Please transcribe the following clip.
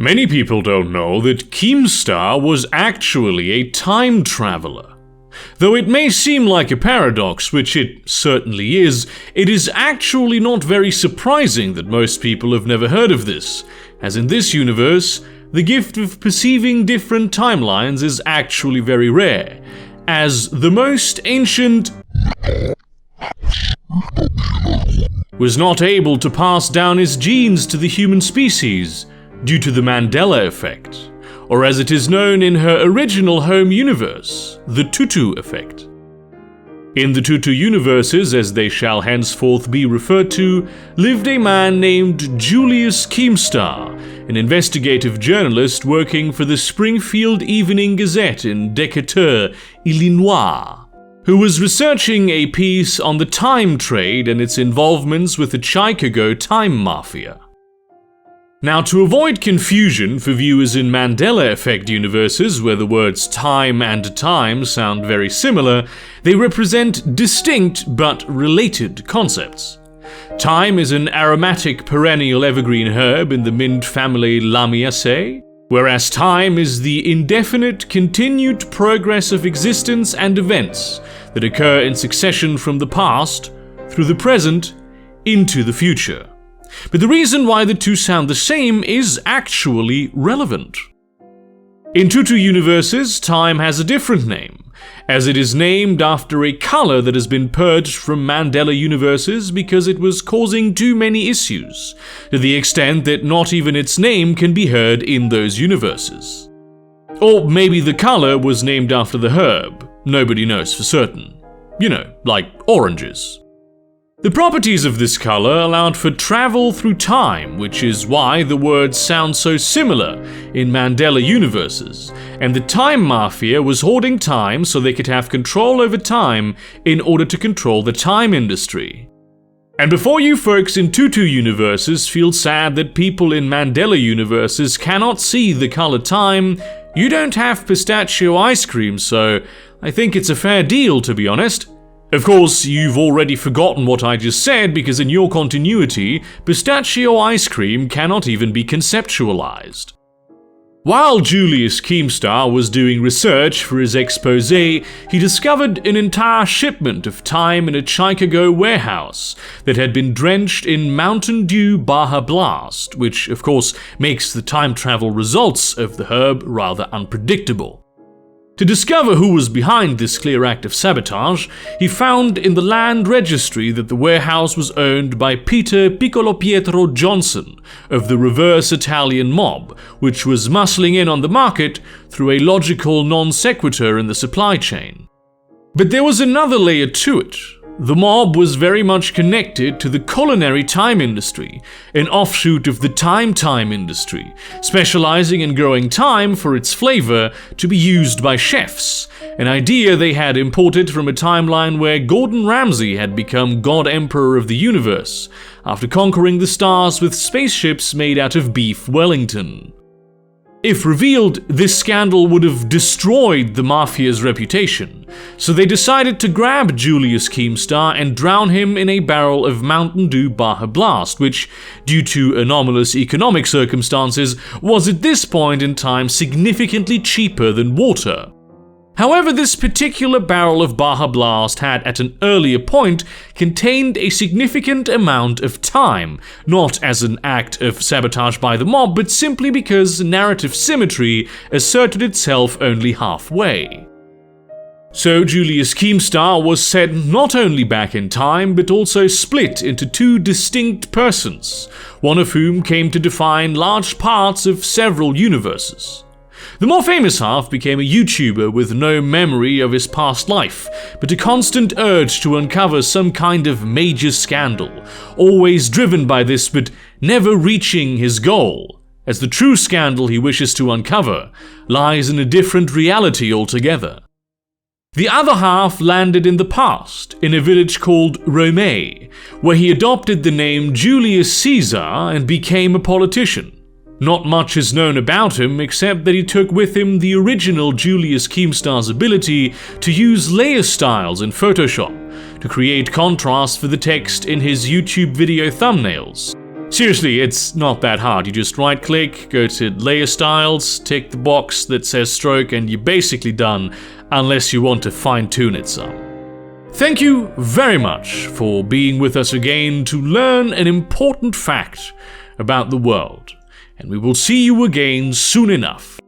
Many people don't know that Keemstar was actually a time traveler. Though it may seem like a paradox, which it certainly is, it is actually not very surprising that most people have never heard of this, as in this universe, the gift of perceiving different timelines is actually very rare, as the most ancient was not able to pass down his genes to the human species due to the Mandela effect, or as it is known in her original home universe, the Tutu effect. In the Tutu universes, as they shall henceforth be referred to, lived a man named Julius Keemstar, an investigative journalist working for the Springfield Evening Gazette in Decatur, Illinois, who was researching a piece on the time trade and its involvements with the Chicago time mafia. Now, to avoid confusion for viewers in Mandela effect universes where the words time and time sound very similar, they represent distinct but related concepts. Thyme is an aromatic perennial evergreen herb in the mint family Lamiaceae, whereas time is the indefinite, continued progress of existence and events that occur in succession from the past, through the present, into the future. But the reason why the two sound the same is actually relevant. In Tutu universes, time has a different name, as it is named after a color that has been purged from Mandela universes because it was causing too many issues, to the extent that not even its name can be heard in those universes. Or maybe the color was named after the herb, nobody knows for certain. You know, like oranges. The properties of this color allowed for travel through time, which is why the words sound so similar in Mandela universes, and the time mafia was hoarding time so they could have control over time in order to control the time industry. And before you folks in Tutu universes feel sad that people in Mandela universes cannot see the color time, you don't have pistachio ice cream, so I think it's a fair deal, to be honest. Of course, you've already forgotten what I just said because in your continuity, pistachio ice cream cannot even be conceptualized. While Julius Keemstar was doing research for his exposé, he discovered an entire shipment of time in a Chicago warehouse that had been drenched in Mountain Dew Baja Blast, which of course makes the time travel results of the herb rather unpredictable. To discover who was behind this clear act of sabotage, he found in the land registry that the warehouse was owned by Peter Piccolo Pietro Johnson of the reverse Italian mob, which was muscling in on the market through a logical non sequitur in the supply chain. But there was another layer to it. The mob was very much connected to the culinary time industry, an offshoot of the time industry, specializing in growing thyme for its flavor to be used by chefs, an idea they had imported from a timeline where Gordon Ramsay had become God Emperor of the universe, after conquering the stars with spaceships made out of beef Wellington. If revealed, this scandal would have destroyed the mafia's reputation, so they decided to grab Julius Keemstar and drown him in a barrel of Mountain Dew Baja Blast, which, due to anomalous economic circumstances, was at this point in time significantly cheaper than water. However, this particular barrel of Baja Blast had at an earlier point contained a significant amount of time, not as an act of sabotage by the mob, but simply because narrative symmetry asserted itself only halfway. So Julius Keemstar was set not only back in time, but also split into two distinct persons, one of whom came to define large parts of several universes. The more famous half became a YouTuber with no memory of his past life, but a constant urge to uncover some kind of major scandal, always driven by this but never reaching his goal, as the true scandal he wishes to uncover lies in a different reality altogether. The other half landed in the past, in a village called Rome, where he adopted the name Julius Caesar and became a politician. Not much is known about him except that he took with him the original Julius Keemstar's ability to use layer styles in Photoshop to create contrast for the text in his YouTube video thumbnails, Seriously, it's not that hard. You just right click, go to layer styles, tick the box that says stroke, and you're basically done, unless you want to fine tune it some. Thank you very much for being with us again to learn an important fact about the world, and we will see you again soon enough.